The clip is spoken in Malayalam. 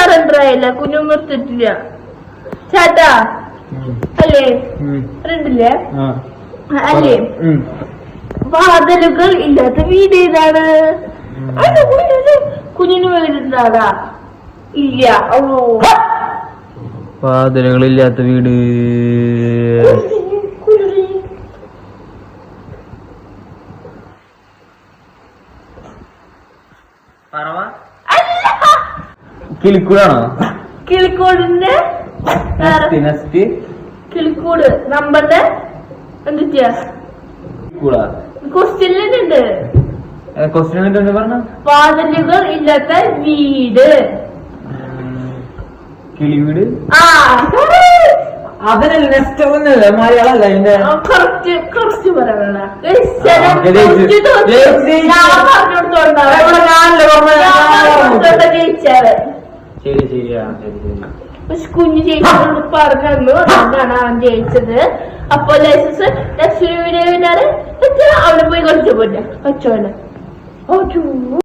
സറണ്ടർ ആയില്ല, കുഞ്ഞു നിർത്തിട്ടില്ല ചേട്ടാ അല്ലേ? ഫ്രണ്ടില്ലേ അല്ലേ? വാതിലുകൾ ഇല്ലാത്ത വീട് ഏതാണ്? കുഞ്ഞിന് വീടുണ്ടാടാ? ഇല്ല. വാതിലുകളില്ലാത്ത വീട് കിളിക്കൂടാണോ? കിളിക്കൂടിന്റെ കിളിക്കൂട് നമ്മളുടെ എന്തൊക്കെയാ ക്വസ്റ്റ്യനിലുണ്ട്. വാതിലുകൾ ഇല്ലാത്ത വീട്. കിളിവീട്. ആ അതിനല്ല നെക്സ്റ്റ് ഒന്നല്ല മലയാളല്ല. കുറച്ച് പറയണ ജയിച്ചാറ്. ശരി ശരിയാ ശരി ശരി. പക്ഷെ കുഞ്ഞു ജയിച്ചത് പറഞ്ഞു, അതുകൊണ്ടാണ് അവൻ ജയിച്ചത്. അപ്പൊ ലൈസൻസ് നെക്സ്റ്റ് വീഡിയോ അവിടെ പോയി കളിച്ചു പോറ്റ.